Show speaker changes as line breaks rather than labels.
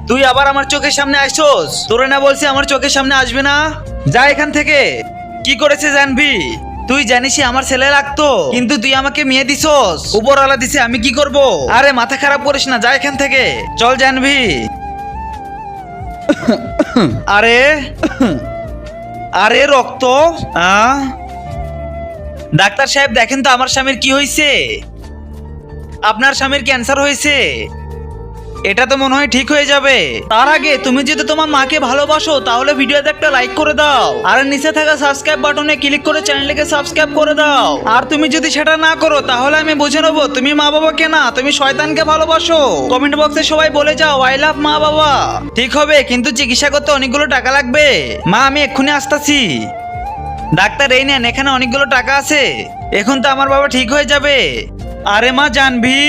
তুই আবার আমার চোখের সামনে আসছোস? তোরে না বলছি আমার চোখের সামনে আসবে না? যা এখান থেকে। কি করেছে জানবি? তুই জানিসই আমার ছেলে লাগতো, কিন্তু তুই আমাকে মেয়ে দিছস। উপরওয়ালা দিছে, আমি কি করব? আরে মাথা খারাপ করিস না, যা এখান থেকে। চল জানবি। আরে আরে রক্ত। ডাক্তার সাহেব দেখেন তো আমার স্বামীর কি হয়েছে। আপনার স্বামীর ক্যান্সার হয়েছে। এটা তো মনে হয় ঠিক হয়ে যাবে। তার আগে তুমি যদি তোমার মাকে ভালোবাসো তাহলে ভিডিওতে একটা লাইক করে দাও, আর নিচে থাকা সাবস্ক্রাইব বাটনে ক্লিক করে চ্যানেলটিকে সাবস্ক্রাইব করে দাও। আর তুমি যদি সেটা না করো তাহলে আমি বুঝে নেবো তুমি মা বাবাকে না, তুমি শয়তানকে ভালোবাসো। কমেন্ট বক্সে সবাই বলে যাও আই লাভ মা বাবা। ঠিক হবে, কিন্তু চিকিৎসা করতে অনেকগুলো টাকা লাগবে। মা আমি এক্ষুনি আসতাছি। ডাক্তার এই নেন, এখানে অনেকগুলো টাকা আছে। এখন তো আমার বাবা ঠিক হয়ে যাবে। আরে মা জানবি।